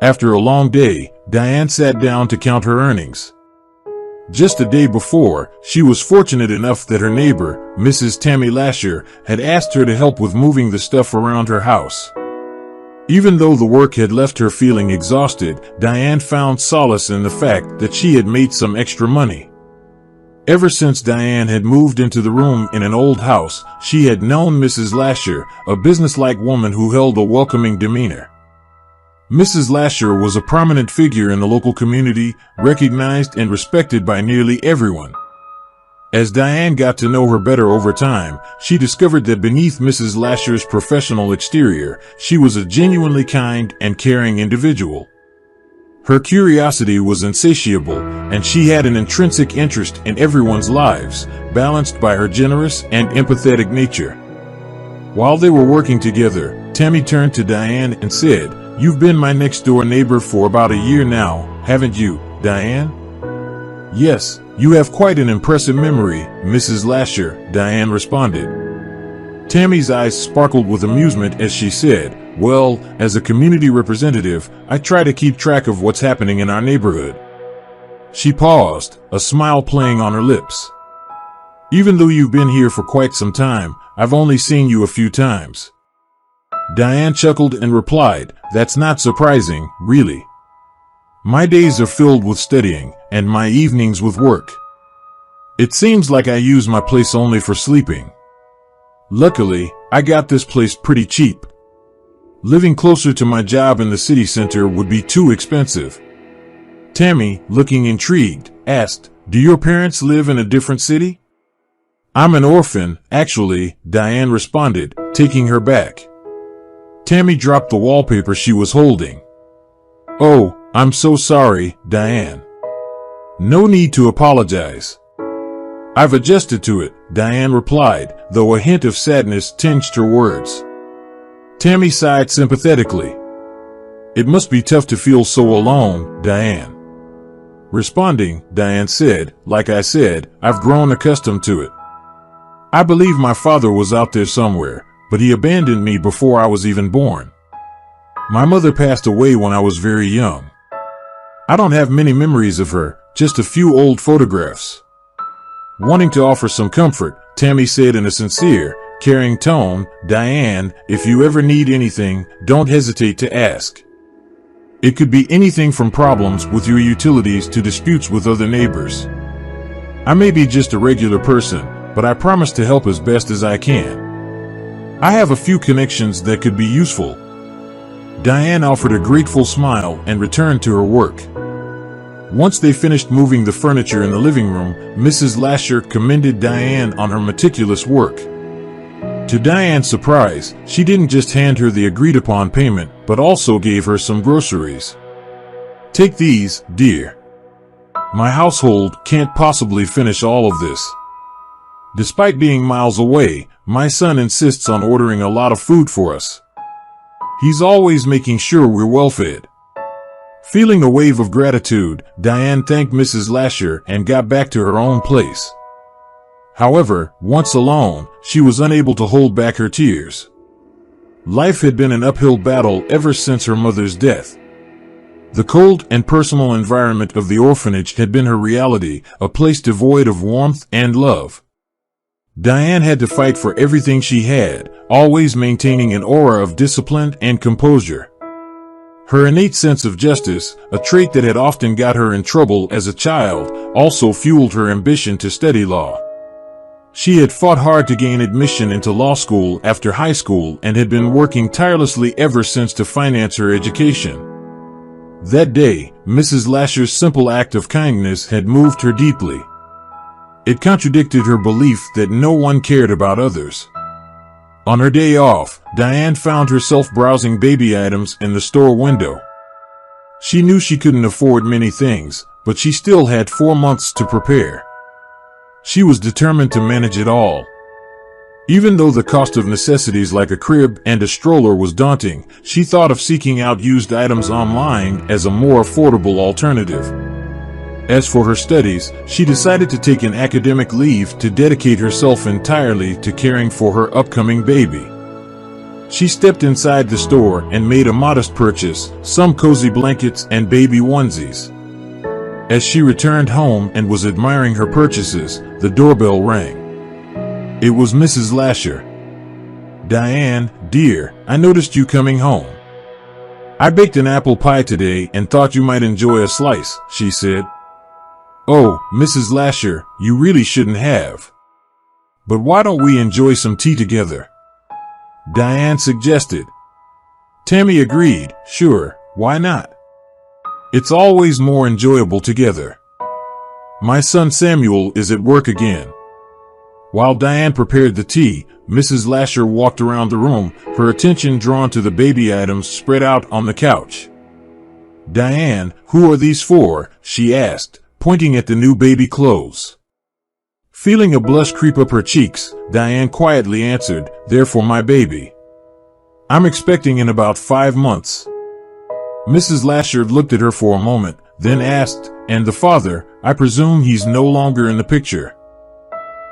After a long day, Diane sat down to count her earnings. Just a day before, she was fortunate enough that her neighbor, Mrs. Tammy Lasher, had asked her to help with moving the stuff around her house. Even though the work had left her feeling exhausted, Diane found solace in the fact that she had made some extra money. Ever since Diane had moved into the room in an old house, she had known Mrs. Lasher, a businesslike woman who held a welcoming demeanor. Mrs. Lasher was a prominent figure in the local community, recognized and respected by nearly everyone. As Diane got to know her better over time, she discovered that beneath Mrs. Lasher's professional exterior, she was a genuinely kind and caring individual. Her curiosity was insatiable, and she had an intrinsic interest in everyone's lives, balanced by her generous and empathetic nature. While they were working together, Tammy turned to Diane and said, "You've been my next-door neighbor for about a year now, haven't you, Diane?" "Yes, you have quite an impressive memory, Mrs. Lasher," Diane responded. Tammy's eyes sparkled with amusement as she said, "Well, as a community representative, I try to keep track of what's happening in our neighborhood." She paused, a smile playing on her lips. "Even though you've been here for quite some time, I've only seen you a few times." Diane chuckled and replied, "That's not surprising, really. My days are filled with studying, and my evenings with work. It seems like I use my place only for sleeping. Luckily, I got this place pretty cheap. Living closer to my job in the city center would be too expensive." Tammy, looking intrigued, asked, "Do your parents live in a different city?" "I'm an orphan, actually," Diane responded, taking her back. Tammy dropped the wallpaper she was holding. "Oh, I'm so sorry, Diane." "No need to apologize. I've adjusted to it," Diane replied, though a hint of sadness tinged her words. Tammy sighed sympathetically. "It must be tough to feel so alone, Diane." Responding, Diane said, "Like I said, I've grown accustomed to it. I believe my father was out there somewhere, but he abandoned me before I was even born. My mother passed away when I was very young. I don't have many memories of her, just a few old photographs." Wanting to offer some comfort, Tammy said in a sincere, caring tone, "Diane, if you ever need anything, don't hesitate to ask. It could be anything from problems with your utilities to disputes with other neighbors. I may be just a regular person, but I promise to help as best as I can. I have a few connections that could be useful." Diane offered a grateful smile and returned to her work. Once they finished moving the furniture in the living room, Mrs. Lasher commended Diane on her meticulous work. To Diane's surprise, she didn't just hand her the agreed-upon payment, but also gave her some groceries. "Take these, dear. My household can't possibly finish all of this. Despite being miles away, my son insists on ordering a lot of food for us. He's always making sure we're well fed." Feeling a wave of gratitude, Diane thanked Mrs. Lasher and got back to her own place. However, once alone, she was unable to hold back her tears. Life had been an uphill battle ever since her mother's death. The cold and personal environment of the orphanage had been her reality, a place devoid of warmth and love. Diane had to fight for everything she had, always maintaining an aura of discipline and composure. Her innate sense of justice, a trait that had often got her in trouble as a child, also fueled her ambition to study law. She had fought hard to gain admission into law school after high school and had been working tirelessly ever since to finance her education. That day, Mrs. Lasher's simple act of kindness had moved her deeply. It contradicted her belief that no one cared about others. On her day off, Diane found herself browsing baby items in the store window. She knew she couldn't afford many things, but she still had 4 months to prepare. She was determined to manage it all. Even though the cost of necessities like a crib and a stroller was daunting, she thought of seeking out used items online as a more affordable alternative. As for her studies, she decided to take an academic leave to dedicate herself entirely to caring for her upcoming baby. She stepped inside the store and made a modest purchase, some cozy blankets and baby onesies. As she returned home and was admiring her purchases, the doorbell rang. It was Mrs. Lasher. "Diane, dear, I noticed you coming home. I baked an apple pie today and thought you might enjoy a slice," she said. "Oh, Mrs. Lasher, you really shouldn't have. But why don't we enjoy some tea together?" Diane suggested. Tammy agreed, "Sure, why not? It's always more enjoyable together. My son Samuel is at work again." While Diane prepared the tea, Mrs. Lasher walked around the room, her attention drawn to the baby items spread out on the couch. "Diane, who are these for?" she asked, pointing at the new baby clothes. Feeling a blush creep up her cheeks, Diane quietly answered, "They're for my baby. I'm expecting in about 5 months." Mrs. Lasher looked at her for a moment, then asked, "And the father, I presume he's no longer in the picture?"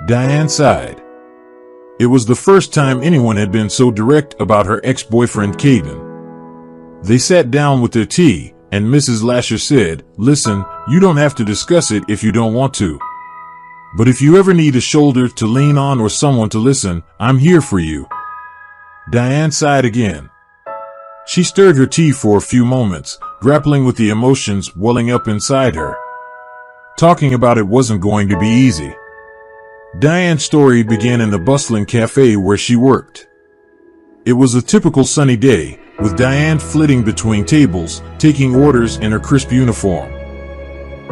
Diane sighed. It was the first time anyone had been so direct about her ex-boyfriend Caden. They sat down with their tea, and Mrs. Lasher said, "Listen, you don't have to discuss it if you don't want to. But if you ever need a shoulder to lean on or someone to listen, I'm here for you." Diane sighed again. She stirred her tea for a few moments, grappling with the emotions welling up inside her. Talking about it wasn't going to be easy. Diane's story began in the bustling cafe where she worked. It was a typical sunny day, with Diane flitting between tables, taking orders in her crisp uniform.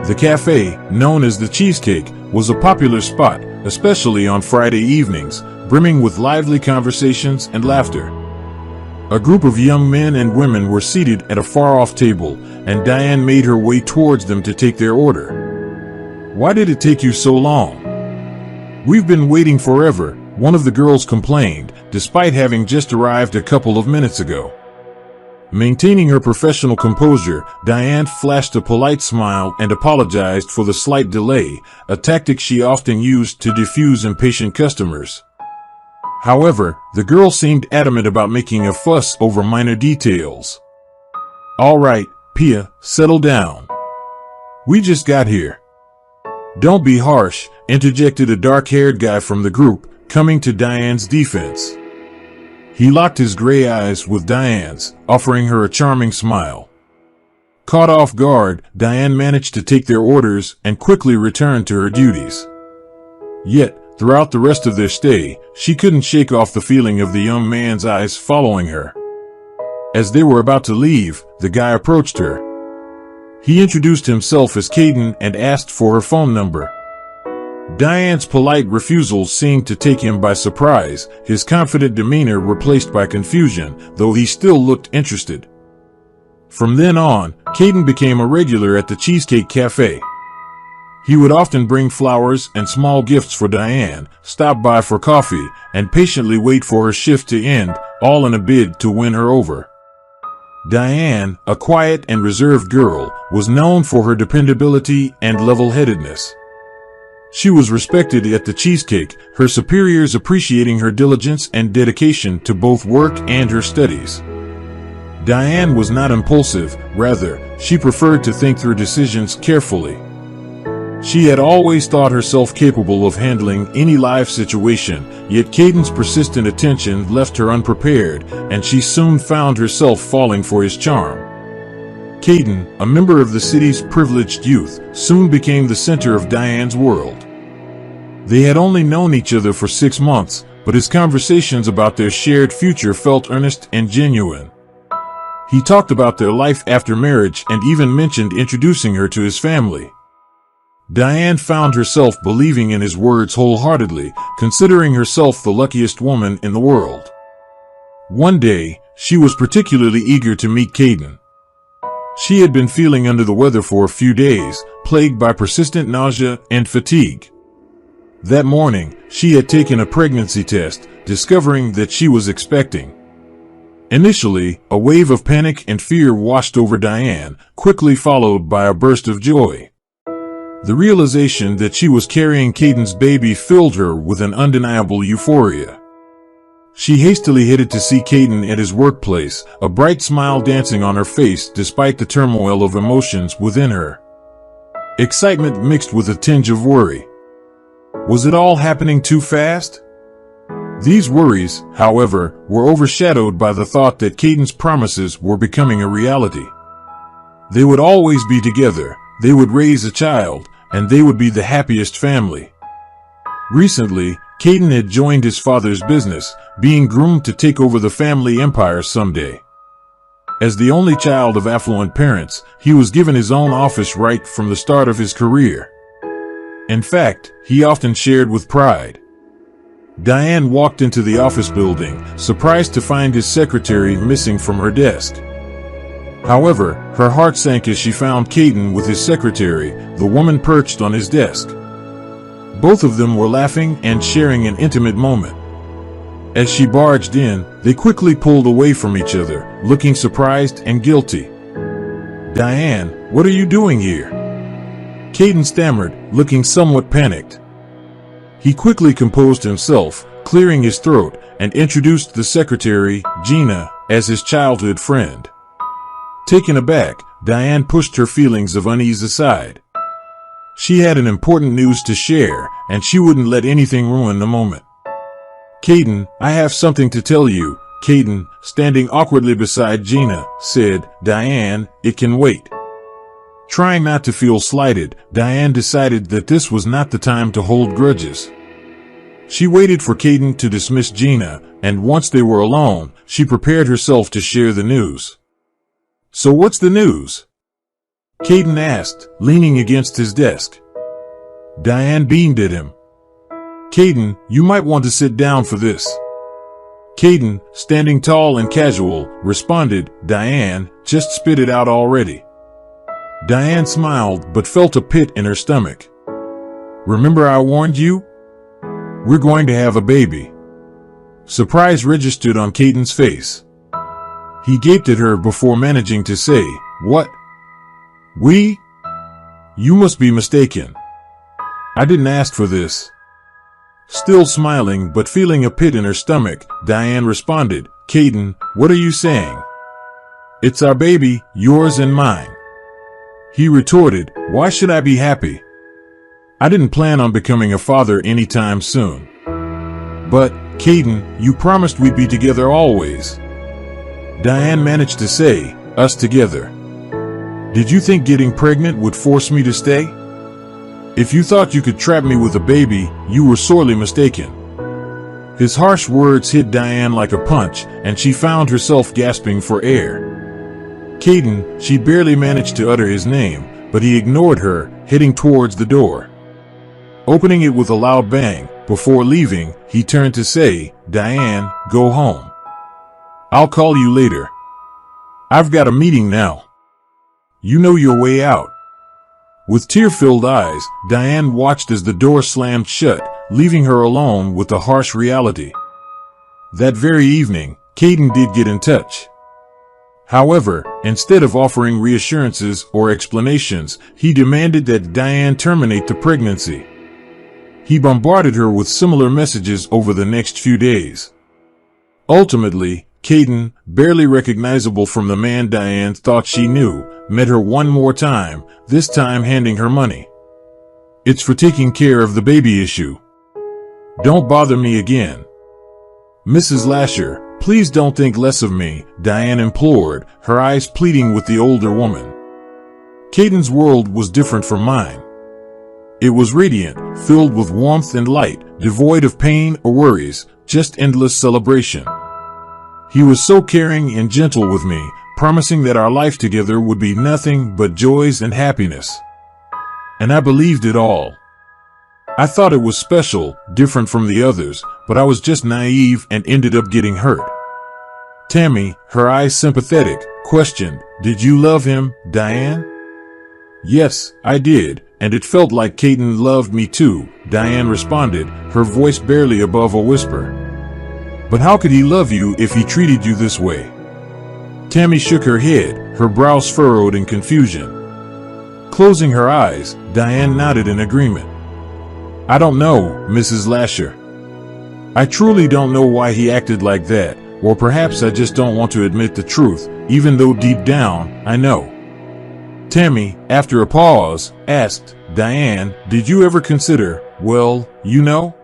The cafe, known as the Cheesecake, was a popular spot, especially on Friday evenings, brimming with lively conversations and laughter. A group of young men and women were seated at a far-off table, and Diane made her way towards them to take their order. "Why did it take you so long? We've been waiting forever," one of the girls complained, despite having just arrived a couple of minutes ago. Maintaining her professional composure, Diane flashed a polite smile and apologized for the slight delay, a tactic she often used to defuse impatient customers. However, the girl seemed adamant about making a fuss over minor details. "All right, Pia, settle down. We just got here." "Don't be harsh," interjected a dark-haired guy from the group, coming to Diane's defense. He locked his gray eyes with Diane's, offering her a charming smile. Caught off guard, Diane managed to take their orders and quickly returned to her duties. Yet, throughout the rest of their stay, she couldn't shake off the feeling of the young man's eyes following her. As they were about to leave, the guy approached her. He introduced himself as Caden and asked for her phone number. Diane's polite refusal seemed to take him by surprise, his confident demeanor replaced by confusion, though he still looked interested. From then on, Caden became a regular at the Cheesecake Cafe. He would often bring flowers and small gifts for Diane, stop by for coffee, and patiently wait for her shift to end, all in a bid to win her over. Diane, a quiet and reserved girl, was known for her dependability and level-headedness. She was respected at the Cheesecake, her superiors appreciating her diligence and dedication to both work and her studies. Diane was not impulsive, rather, she preferred to think through decisions carefully. She had always thought herself capable of handling any life situation, yet Caden's persistent attention left her unprepared, and she soon found herself falling for his charm. Caden, a member of the city's privileged youth, soon became the center of Diane's world. They had only known each other for 6 months, but his conversations about their shared future felt earnest and genuine. He talked about their life after marriage and even mentioned introducing her to his family. Diane found herself believing in his words wholeheartedly, considering herself the luckiest woman in the world. One day, she was particularly eager to meet Caden. She had been feeling under the weather for a few days, plagued by persistent nausea and fatigue. That morning, she had taken a pregnancy test, discovering that she was expecting. Initially, a wave of panic and fear washed over Diane, quickly followed by a burst of joy. The realization that she was carrying Caden's baby filled her with an undeniable euphoria. She hastily headed to see Caden at his workplace, a bright smile dancing on her face despite the turmoil of emotions within her. Excitement mixed with a tinge of worry. Was it all happening too fast? These worries, however, were overshadowed by the thought that Caden's promises were becoming a reality. They would always be together, they would raise a child, and they would be the happiest family. Recently, Caden had joined his father's business, being groomed to take over the family empire someday. As the only child of affluent parents, he was given his own office right from the start of his career. In fact, he often shared with pride. Diane walked into the office building, surprised to find his secretary missing from her desk. However, her heart sank as she found Caden with his secretary, the woman perched on his desk. Both of them were laughing and sharing an intimate moment. As she barged in, they quickly pulled away from each other, looking surprised and guilty. "Diane, what are you doing here?" Caden stammered, looking somewhat panicked. He quickly composed himself, clearing his throat, and introduced the secretary, Gina, as his childhood friend. Taken aback, Diane pushed her feelings of unease aside. She had an important news to share, and she wouldn't let anything ruin the moment. "Caden, I have something to tell you," Caden, standing awkwardly beside Gina, said. "Diane, it can wait." Trying not to feel slighted, Diane decided that this was not the time to hold grudges. She waited for Caden to dismiss Gina, and once they were alone, she prepared herself to share the news. "So what's the news?" Caden asked, leaning against his desk. Diane beamed at him. "Caden, you might want to sit down for this." Caden, standing tall and casual, responded, "Diane, just spit it out already." Diane smiled but felt a pit in her stomach. "Remember I warned you? We're going to have a baby." Surprise registered on Caden's face. He gaped at her before managing to say, "What? We? You must be mistaken. I didn't ask for this." Still smiling but feeling a pit in her stomach, Diane responded, "Caden, what are you saying?" "It's our baby, yours and mine." He retorted, "Why should I be happy? I didn't plan on becoming a father anytime soon." "But, Caden, you promised we'd be together always." Diane managed to say, "Us together. Did you think getting pregnant would force me to stay? If you thought you could trap me with a baby, you were sorely mistaken." His harsh words hit Diane like a punch, and she found herself gasping for air. Caden, she barely managed to utter his name, but he ignored her, heading towards the door. Opening it with a loud bang, before leaving, he turned to say, "Diane, go home. I'll call you later. I've got a meeting now. You know your way out." With tear-filled eyes, Diane watched as the door slammed shut, leaving her alone with the harsh reality. That very evening, Caden did get in touch. However, instead of offering reassurances or explanations, he demanded that Diane terminate the pregnancy. He bombarded her with similar messages over the next few days. Ultimately, Caden, barely recognizable from the man Diane thought she knew, met her one more time, this time handing her money. "It's for taking care of the baby issue. Don't bother me again." "Mrs. Lasher, please don't think less of me," Diane implored, her eyes pleading with the older woman. Caden's world was different from mine. It was radiant, filled with warmth and light, devoid of pain or worries, just endless celebration. He was so caring and gentle with me, promising that our life together would be nothing but joys and happiness. And I believed it all. I thought it was special, different from the others, but I was just naive and ended up getting hurt. Tammy, her eyes sympathetic, questioned, "Did you love him, Diane?" "Yes, I did, and it felt like Caden loved me too," Diane responded, her voice barely above a whisper. "But how could he love you if he treated you this way?" Tammy shook her head, her brows furrowed in confusion. Closing her eyes, Diane nodded in agreement. "I don't know, Mrs. Lasher. I truly don't know why he acted like that, or perhaps I just don't want to admit the truth, even though deep down, I know. Tammy, after a pause, asked, Diane, did you ever consider, well, you know?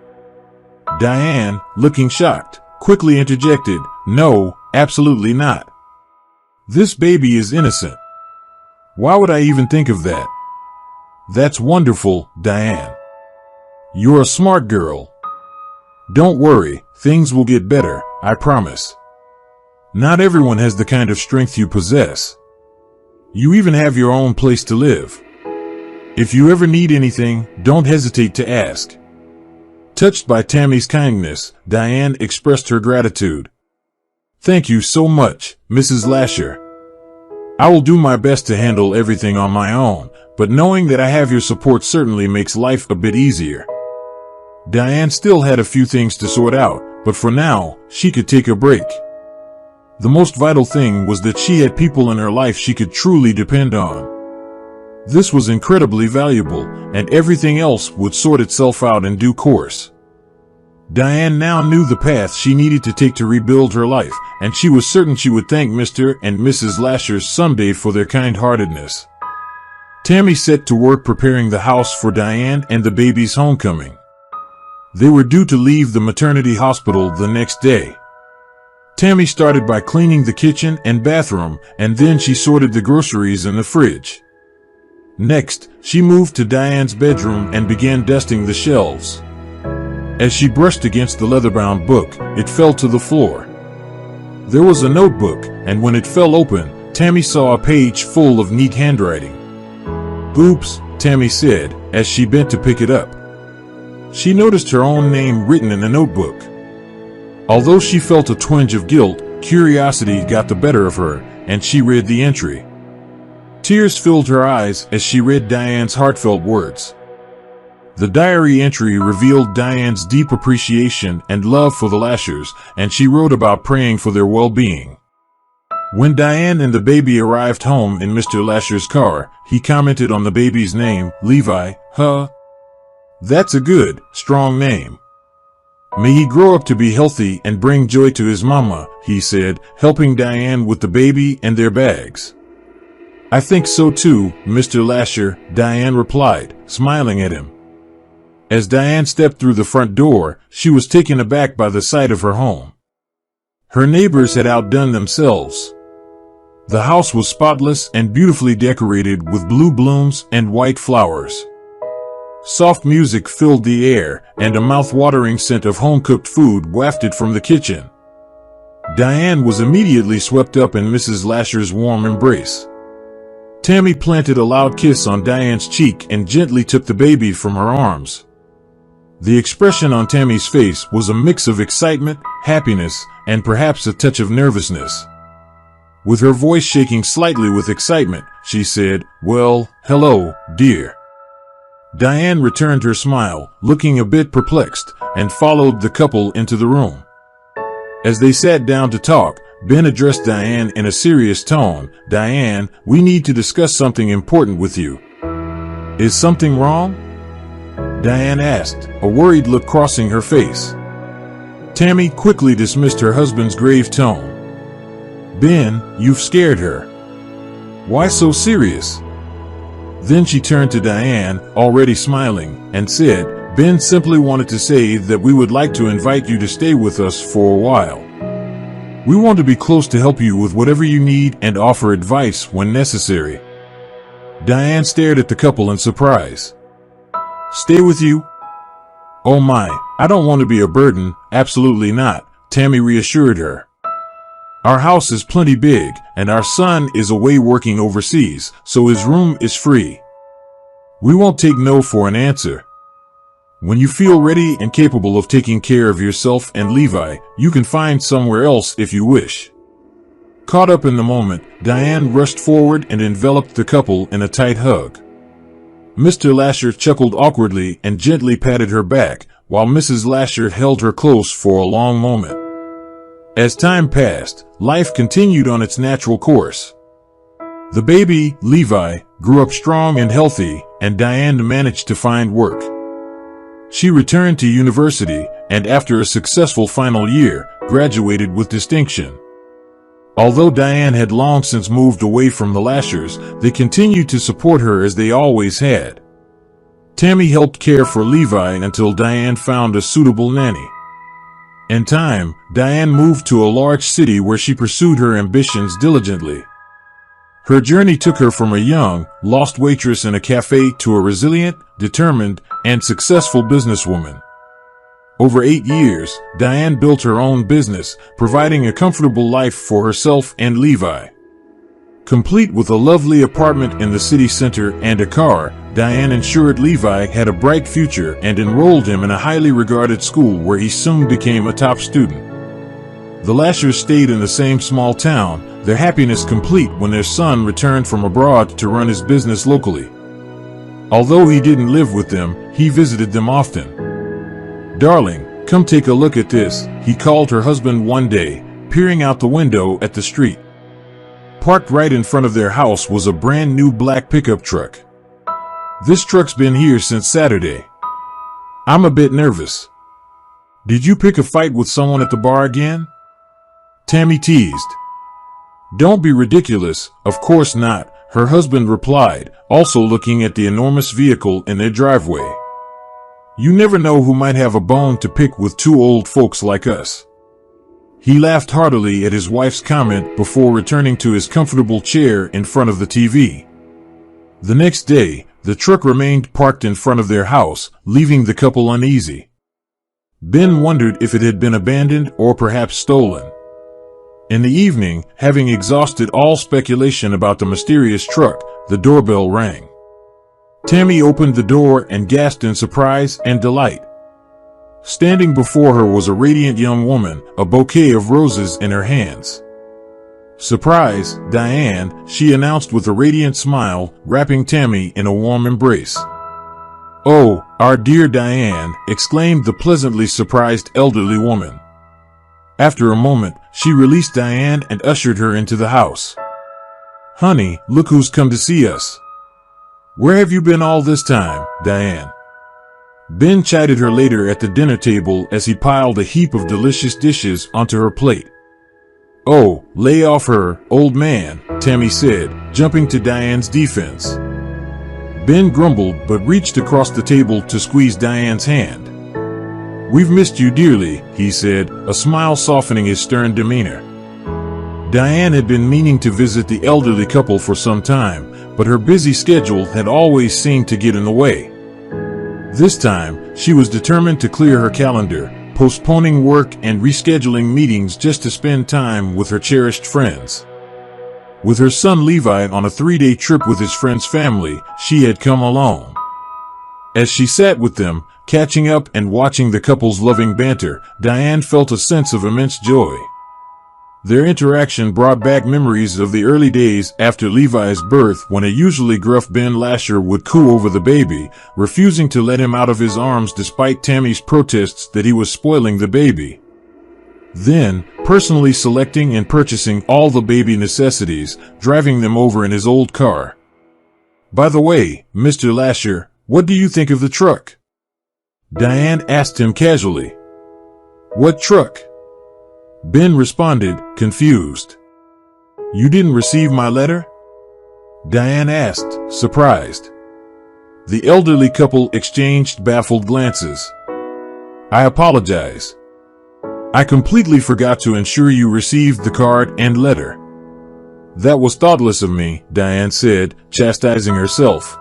Diane, looking shocked, quickly interjected, no, absolutely not. This baby is innocent. Why would I even think of that? That's wonderful, Diane. You're a smart girl. Don't worry, things will get better, I promise. Not everyone has the kind of strength you possess. You even have your own place to live. If you ever need anything, don't hesitate to ask. Touched by Tammy's kindness, Diane expressed her gratitude. Thank you so much, Mrs. Lasher. I will do my best to handle everything on my own, but knowing that I have your support certainly makes life a bit easier. Diane still had a few things to sort out, but for now, she could take a break. The most vital thing was that she had people in her life she could truly depend on. This was incredibly valuable, and everything else would sort itself out in due course. Diane now knew the path she needed to take to rebuild her life, and she was certain she would thank Mr. and Mrs. Lasher someday for their kind-heartedness. Tammy set to work preparing the house for Diane and the baby's homecoming. They were due to leave the maternity hospital the next day. Tammy started by cleaning the kitchen and bathroom, and then she sorted the groceries in the fridge. Next, she moved to Diane's bedroom and began dusting the shelves. As she brushed against the leather-bound book, it fell to the floor. There was a notebook, and when it fell open, Tammy saw a page full of neat handwriting. Oops, Tammy said, as she bent to pick it up. She noticed her own name written in the notebook. Although she felt a twinge of guilt, curiosity got the better of her, and she read the entry. Tears filled her eyes as she read Diane's heartfelt words. The diary entry revealed Diane's deep appreciation and love for the Lashers, and she wrote about praying for their well-being. When Diane and the baby arrived home in Mr. Lasher's car, he commented on the baby's name, Levi. Huh? That's a good, strong name. May he grow up to be healthy and bring joy to his mama, he said, helping Diane with the baby and their bags. I think so too, Mr. Lasher, Diane replied, smiling at him. As Diane stepped through the front door, she was taken aback by the sight of her home. Her neighbors had outdone themselves. The house was spotless and beautifully decorated with blue blooms and white flowers. Soft music filled the air, and a mouth-watering scent of home-cooked food wafted from the kitchen. Diane was immediately swept up in Mrs. Lasher's warm embrace. Tammy planted a loud kiss on Diane's cheek and gently took the baby from her arms. The expression on Tammy's face was a mix of excitement, happiness, and perhaps a touch of nervousness. With her voice shaking slightly with excitement, she said, "Well, hello, dear." Diane returned her smile, looking a bit perplexed, and followed the couple into the room. As they sat down to talk, Ben addressed Diane in a serious tone. "Diane, we need to discuss something important with you." "Is something wrong?" Diane asked, a worried look crossing her face. Tammy quickly dismissed her husband's grave tone. "Ben, you've scared her. Why so serious?" Then she turned to Diane, already smiling, and said, "Ben simply wanted to say that we would like to invite you to stay with us for a while. We want to be close to help you with whatever you need and offer advice when necessary." Diane stared at the couple in surprise. "Stay with you? Oh my, I don't want to be a burden, absolutely not," Tammy reassured her. "Our house is plenty big, and our son is away working overseas, so his room is free. We won't take no for an answer. When you feel ready and capable of taking care of yourself and Levi, you can find somewhere else if you wish." Caught up in the moment, Diane rushed forward and enveloped the couple in a tight hug. Mr. Lasher chuckled awkwardly and gently patted her back, while Mrs. Lasher held her close for a long moment. As time passed, life continued on its natural course. The baby, Levi, grew up strong and healthy, and Diane managed to find work. She returned to university, and after a successful final year, graduated with distinction. Although Diane had long since moved away from the Lashers, they continued to support her as they always had. Tammy helped care for Levi until Diane found a suitable nanny. In time, Diane moved to a large city where she pursued her ambitions diligently. Her journey took her from a young, lost waitress in a cafe to a resilient, determined, and successful businesswoman. Over 8 years, Diane built her own business, providing a comfortable life for herself and Levi. Complete with a lovely apartment in the city center and a car, Diane ensured Levi had a bright future and enrolled him in a highly regarded school where he soon became a top student. The Lashers stayed in the same small town, their happiness complete when their son returned from abroad to run his business locally. Although he didn't live with them, he visited them often. "Darling, come take a look at this," he called her husband one day, peering out the window at the street. Parked right in front of their house was a brand new black pickup truck. "This truck's been here since Saturday. I'm a bit nervous. Did you pick a fight with someone at the bar again?" Tammy teased. "Don't be ridiculous, of course not," her husband replied, also looking at the enormous vehicle in their driveway. "You never know who might have a bone to pick with two old folks like us." He laughed heartily at his wife's comment before returning to his comfortable chair in front of the TV. The next day, the truck remained parked in front of their house, leaving the couple uneasy. Ben wondered if it had been abandoned or perhaps stolen. In the evening, having exhausted all speculation about the mysterious truck, the doorbell rang. Tammy opened the door and gasped in surprise and delight. Standing before her was a radiant young woman, a bouquet of roses in her hands. "Surprise, Diane," she announced with a radiant smile, wrapping Tammy in a warm embrace. "Oh, our dear Diane," exclaimed the pleasantly surprised elderly woman. After a moment, she released Diane and ushered her into the house. "Honey, look who's come to see us. Where have you been all this time, Diane?" Ben chided her later at the dinner table as he piled a heap of delicious dishes onto her plate. "Oh, lay off her, old man," Tammy said, jumping to Diane's defense. Ben grumbled but reached across the table to squeeze Diane's hand. "We've missed you dearly," he said, a smile softening his stern demeanor. Diane had been meaning to visit the elderly couple for some time, but her busy schedule had always seemed to get in the way. This time, she was determined to clear her calendar, postponing work and rescheduling meetings just to spend time with her cherished friends. With her son Levi on a 3-day trip with his friend's family, she had come alone. As she sat with them, catching up and watching the couple's loving banter, Diane felt a sense of immense joy. Their interaction brought back memories of the early days after Levi's birth when a usually gruff Ben Lasher would coo over the baby, refusing to let him out of his arms despite Tammy's protests that he was spoiling the baby. Then, personally selecting and purchasing all the baby necessities, driving them over in his old car. "By the way, Mr. Lasher, what do you think of the truck?" Diane asked him casually. "What truck?" Ben responded, confused. "You didn't receive my letter?" Diane asked, surprised. The elderly couple exchanged baffled glances. "I apologize. I completely forgot to ensure you received the card and letter." "That was thoughtless of me," Diane said, chastising herself.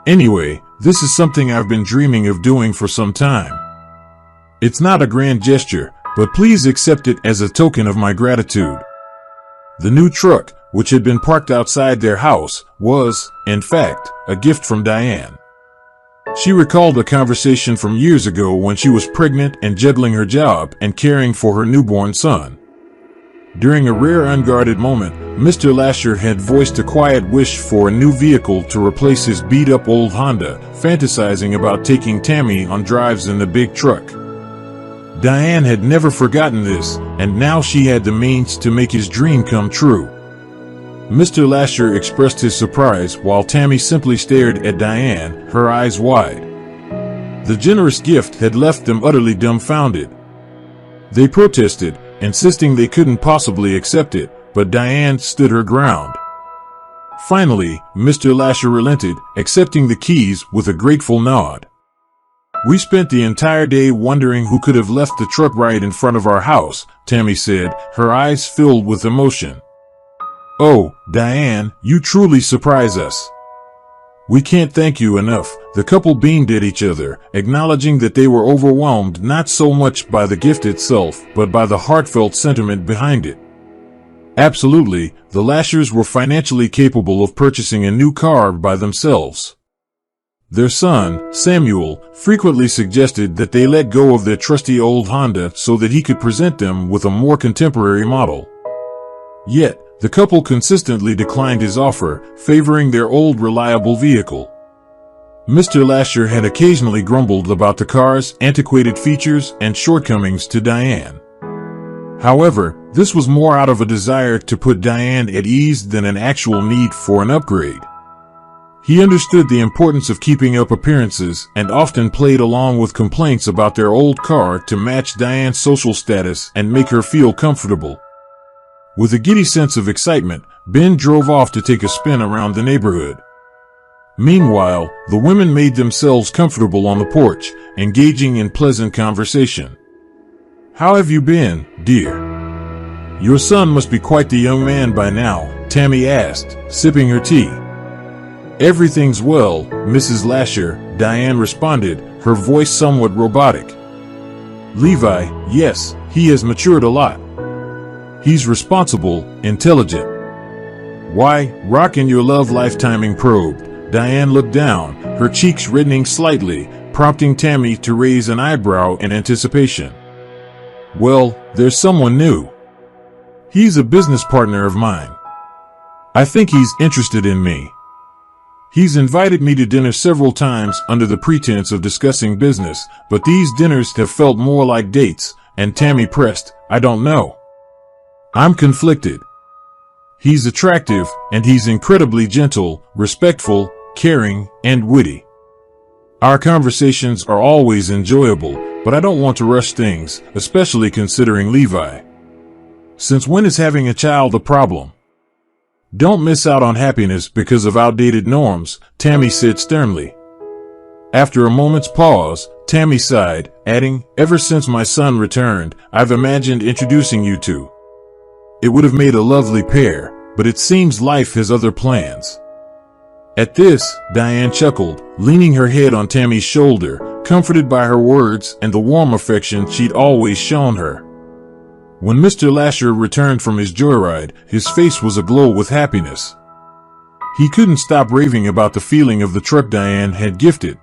"Anyway, this is something I've been dreaming of doing for some time. It's not a grand gesture, but please accept it as a token of my gratitude." The new truck, which had been parked outside their house, was, in fact, a gift from Diane. She recalled a conversation from years ago when she was pregnant and juggling her job and caring for her newborn son. During a rare unguarded moment, Mr. Lasher had voiced a quiet wish for a new vehicle to replace his beat-up old Honda, fantasizing about taking Tammy on drives in the big truck. Diane had never forgotten this, and now she had the means to make his dream come true. Mr. Lasher expressed his surprise while Tammy simply stared at Diane, her eyes wide. The generous gift had left them utterly dumbfounded. They protested, insisting they couldn't possibly accept it, but Diane stood her ground. Finally, Mr. Lasher relented, accepting the keys with a grateful nod. "We spent the entire day wondering who could have left the truck right in front of our house," Tammy said, her eyes filled with emotion. "Oh, Diane, you truly surprise us." "We can't thank you enough." The couple beamed at each other, acknowledging that they were overwhelmed not so much by the gift itself, but by the heartfelt sentiment behind it. Absolutely, the Lashers were financially capable of purchasing a new car by themselves. Their son, Samuel, frequently suggested that they let go of their trusty old Honda so that he could present them with a more contemporary model. Yet, the couple consistently declined his offer, favoring their old reliable vehicle. Mr. Lasher had occasionally grumbled about the car's antiquated features and shortcomings to Diane. However, this was more out of a desire to put Diane at ease than an actual need for an upgrade. He understood the importance of keeping up appearances and often played along with complaints about their old car to match Diane's social status and make her feel comfortable. With a giddy sense of excitement, Ben drove off to take a spin around the neighborhood. Meanwhile, the women made themselves comfortable on the porch, engaging in pleasant conversation. "How have you been, dear? Your son must be quite the young man by now," Tammy asked, sipping her tea. "Everything's well, Mrs. Lasher," Diane responded, her voice somewhat robotic. "Levi, yes, he has matured a lot. He's responsible, intelligent." "Why, rockin' your love life?" timing probed. Diane looked down, her cheeks reddening slightly, prompting Tammy to raise an eyebrow in anticipation. "Well, there's someone new. He's a business partner of mine. I think he's interested in me. He's invited me to dinner several times under the pretense of discussing business, but these dinners have felt more like dates," and Tammy pressed, "I don't know. I'm conflicted. He's attractive, and he's incredibly gentle, respectful, caring, and witty. Our conversations are always enjoyable, but I don't want to rush things, especially considering Levi. Since when is having a child a problem? Don't miss out on happiness because of outdated norms," Tammy said sternly. After a moment's pause, Tammy sighed, adding, "Ever since my son returned, I've imagined introducing you two. It would have made a lovely pair, but it seems life has other plans." At this, Diane chuckled, leaning her head on Tammy's shoulder, comforted by her words and the warm affection she'd always shown her. When Mr. Lasher returned from his joyride, his face was aglow with happiness. He couldn't stop raving about the feeling of the truck Diane had gifted.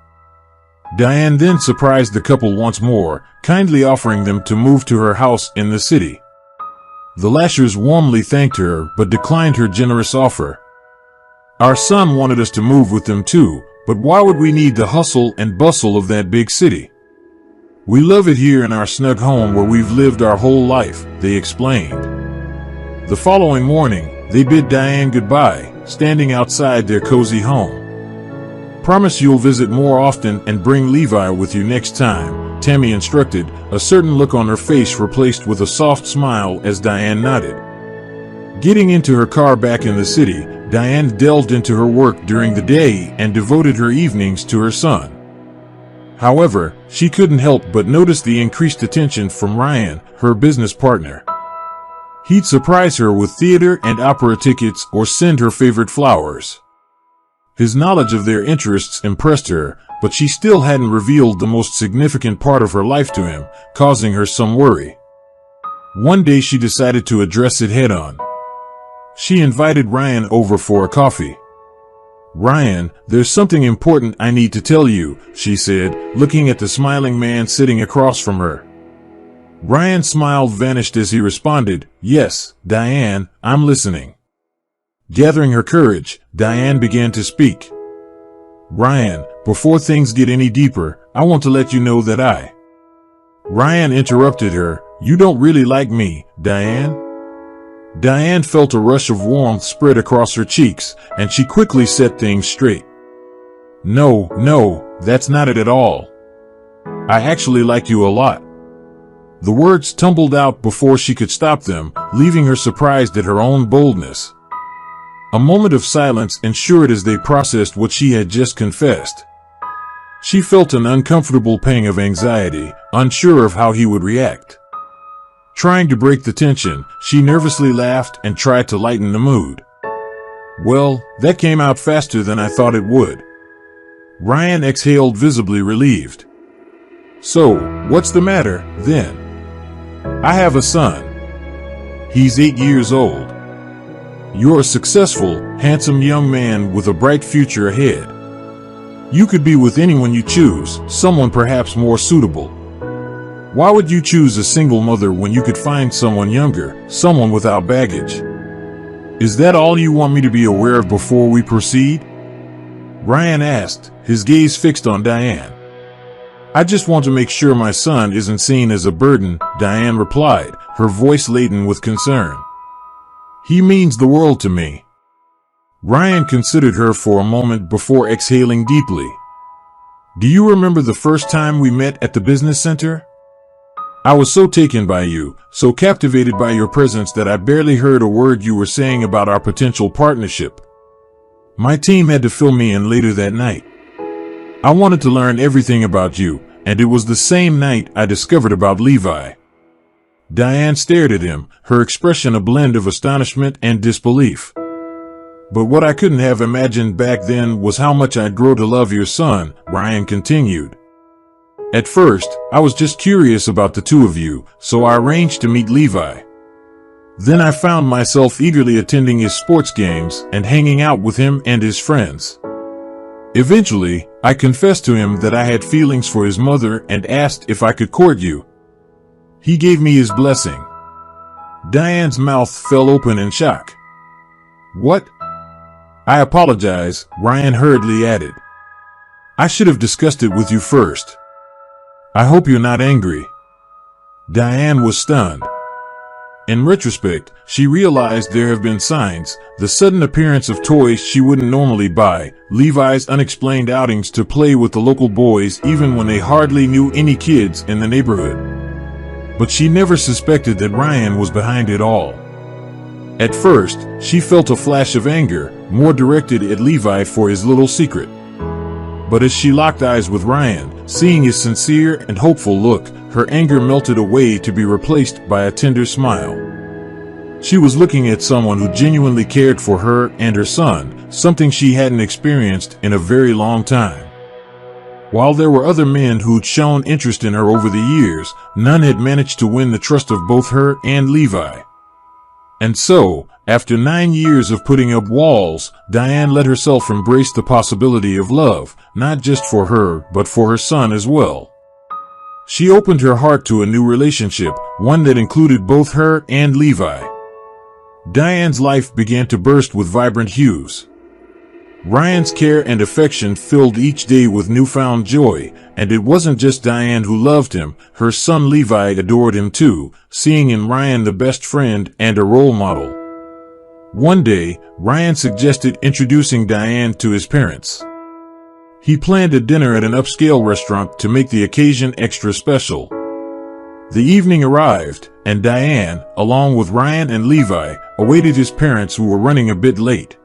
Diane then surprised the couple once more, kindly offering them to move to her house in the city. The Lashers warmly thanked her but declined her generous offer. "Our son wanted us to move with them too, but why would we need the hustle and bustle of that big city? We love it here in our snug home where we've lived our whole life," they explained. The following morning, they bid Diane goodbye, standing outside their cozy home. "Promise you'll visit more often and bring Levi with you next time," Tammy instructed, a certain look on her face replaced with a soft smile as Diane nodded. Getting into her car back in the city, Diane delved into her work during the day and devoted her evenings to her son. However, she couldn't help but notice the increased attention from Ryan, her business partner. He'd surprise her with theater and opera tickets or send her favorite flowers. His knowledge of their interests impressed her, but she still hadn't revealed the most significant part of her life to him, causing her some worry. One day she decided to address it head-on. She invited Ryan over for a coffee. "Ryan, there's something important I need to tell you," she said, looking at the smiling man sitting across from her. Ryan's smile vanished as he responded, "Yes, Diane, I'm listening." Gathering her courage, Diane began to speak. "Ryan, before things get any deeper, I want to let you know that I—" Ryan interrupted her, "You don't really like me, Diane?" Diane felt a rush of warmth spread across her cheeks, and she quickly set things straight. No, that's not it at all. I actually like you a lot." The words tumbled out before she could stop them, leaving her surprised at her own boldness. A moment of silence ensued as they processed what she had just confessed. She felt an uncomfortable pang of anxiety, unsure of how he would react. Trying to break the tension, she nervously laughed and tried to lighten the mood. "Well, that came out faster than I thought it would." Ryan exhaled, visibly relieved. "So, what's the matter, then?" "I have a son. He's 8 years old. You're a successful, handsome young man with a bright future ahead. You could be with anyone you choose, someone perhaps more suitable. Why would you choose a single mother when you could find someone younger, someone without baggage? Is that all you want me to be aware of before we proceed?" Ryan asked, his gaze fixed on Diane. "I just want to make sure my son isn't seen as a burden," Diane replied, her voice laden with concern. "He means the world to me." Ryan considered her for a moment before exhaling deeply. "Do you remember the first time we met at the business center? I was so taken by you, so captivated by your presence that I barely heard a word you were saying about our potential partnership. My team had to fill me in later that night. I wanted to learn everything about you, and it was the same night I discovered about Levi." Diane stared at him, her expression a blend of astonishment and disbelief. "But what I couldn't have imagined back then was how much I'd grow to love your son," Ryan continued. "At first, I was just curious about the two of you, so I arranged to meet Levi. Then I found myself eagerly attending his sports games and hanging out with him and his friends. Eventually, I confessed to him that I had feelings for his mother and asked if I could court you. He gave me his blessing." Diane's mouth fell open in shock. "What?" "I apologize," Ryan hurriedly added. "I should have discussed it with you first. I hope you're not angry." Diane was stunned. In retrospect, she realized there have been signs: the sudden appearance of toys she wouldn't normally buy, Levi's unexplained outings to play with the local boys even when they hardly knew any kids in the neighborhood. But she never suspected that Ryan was behind it all. At first, she felt a flash of anger, more directed at Levi for his little secret. But as she locked eyes with Ryan, seeing his sincere and hopeful look, her anger melted away to be replaced by a tender smile. She was looking at someone who genuinely cared for her and her son, something she hadn't experienced in a very long time. While there were other men who'd shown interest in her over the years, none had managed to win the trust of both her and Levi. And so, after 9 years of putting up walls, Diane let herself embrace the possibility of love, not just for her, but for her son as well. She opened her heart to a new relationship, one that included both her and Levi. Diane's life began to burst with vibrant hues. Ryan's care and affection filled each day with newfound joy, and it wasn't just Diane who loved him, her son Levi adored him too, seeing in Ryan the best friend and a role model. One day, Ryan suggested introducing Diane to his parents. He planned a dinner at an upscale restaurant to make the occasion extra special. The evening arrived, and Diane, along with Ryan and Levi, awaited his parents who were running a bit late.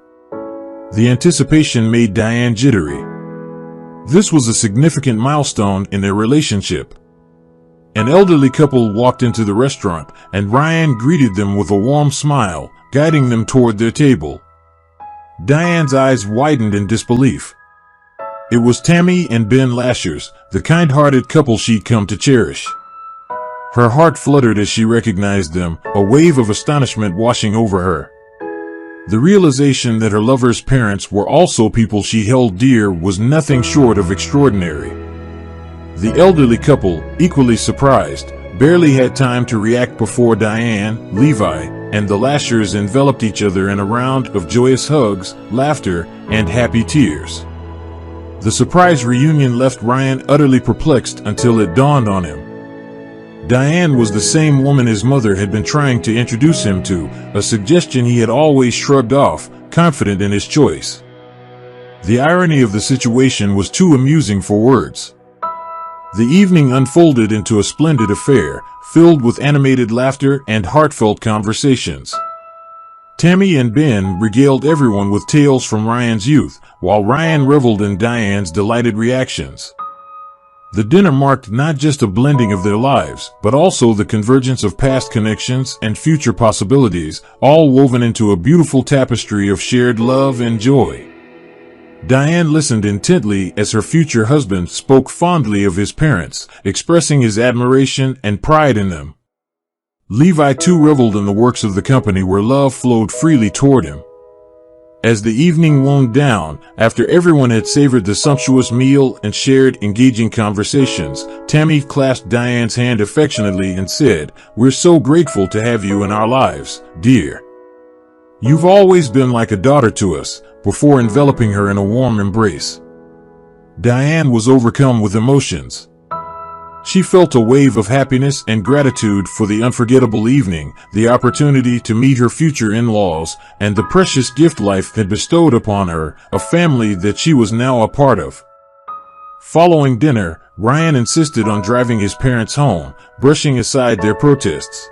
The anticipation made Diane jittery. This was a significant milestone in their relationship. An elderly couple walked into the restaurant, and Ryan greeted them with a warm smile, guiding them toward their table. Diane's eyes widened in disbelief. It was Tammy and Ben Lashers, the kind-hearted couple she'd come to cherish. Her heart fluttered as she recognized them, a wave of astonishment washing over her. The realization that her lover's parents were also people she held dear was nothing short of extraordinary. The elderly couple, equally surprised, barely had time to react before Diane, Levi, and the Lashers enveloped each other in a round of joyous hugs, laughter, and happy tears. The surprise reunion left Ryan utterly perplexed until it dawned on him. Diane was the same woman his mother had been trying to introduce him to, a suggestion he had always shrugged off, confident in his choice. The irony of the situation was too amusing for words. The evening unfolded into a splendid affair, filled with animated laughter and heartfelt conversations. Tammy and Ben regaled everyone with tales from Ryan's youth, while Ryan reveled in Diane's delighted reactions. The dinner marked not just a blending of their lives, but also the convergence of past connections and future possibilities, all woven into a beautiful tapestry of shared love and joy. Diane listened intently as her future husband spoke fondly of his parents, expressing his admiration and pride in them. Levi too reveled in the works of the company where love flowed freely toward him. As the evening wound down, after everyone had savored the sumptuous meal and shared engaging conversations, Tammy clasped Diane's hand affectionately and said, "We're so grateful to have you in our lives, dear. You've always been like a daughter to us," before enveloping her in a warm embrace. Diane was overcome with emotions. She felt a wave of happiness and gratitude for the unforgettable evening, the opportunity to meet her future in-laws, and the precious gift life had bestowed upon her, a family that she was now a part of. Following dinner, Ryan insisted on driving his parents home, brushing aside their protests.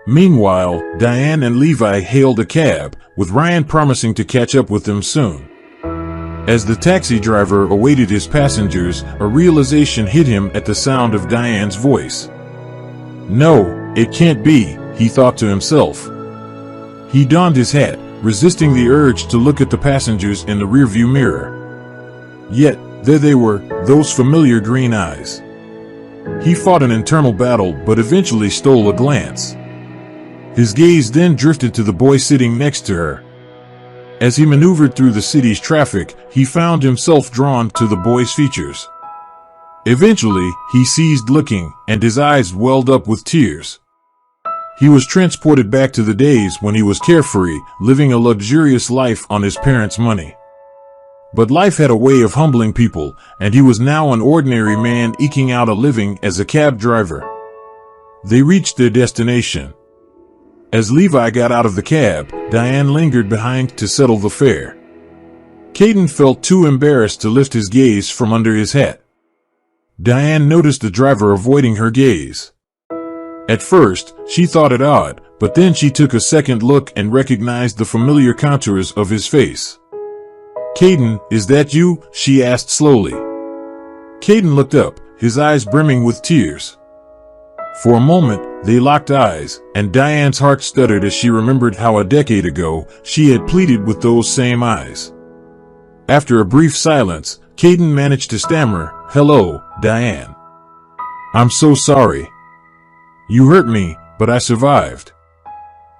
Meanwhile, Diane and Levi hailed a cab, with Ryan promising to catch up with them soon. As the taxi driver awaited his passengers, a realization hit him at the sound of Diane's voice. "No, it can't be," he thought to himself. He donned his hat, resisting the urge to look at the passengers in the rearview mirror. Yet, there they were, those familiar green eyes. He fought an internal battle but eventually stole a glance. His gaze then drifted to the boy sitting next to her. As he maneuvered through the city's traffic, he found himself drawn to the boy's features. Eventually, he ceased looking, and his eyes welled up with tears. He was transported back to the days when he was carefree, living a luxurious life on his parents' money. But life had a way of humbling people, and he was now an ordinary man eking out a living as a cab driver. They reached their destination. As Levi got out of the cab, Diane lingered behind to settle the fare. Caden felt too embarrassed to lift his gaze from under his hat. Diane noticed the driver avoiding her gaze. At first, she thought it odd, but then she took a second look and recognized the familiar contours of his face. "Caden, is that you?" she asked slowly. Caden looked up, his eyes brimming with tears. For a moment, they locked eyes, and Diane's heart stuttered as she remembered how a decade ago, she had pleaded with those same eyes. After a brief silence, Caden managed to stammer, "Hello, Diane. I'm so sorry. You hurt me, but I survived.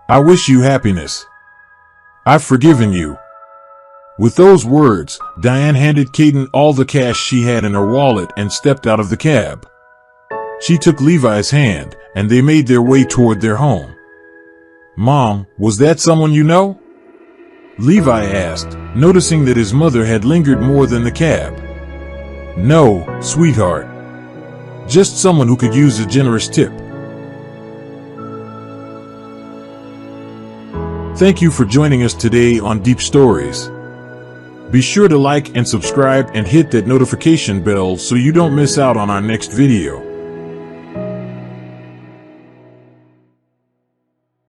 I wish you happiness. I've forgiven you." With those words, Diane handed Caden all the cash she had in her wallet and stepped out of the cab. She took Levi's hand, and they made their way toward their home. "Mom, was that someone you know?" Levi asked, noticing that his mother had lingered more than the cab. "No, sweetheart. Just someone who could use a generous tip." Thank you for joining us today on Deep Stories. Be sure to like and subscribe and hit that notification bell so you don't miss out on our next video.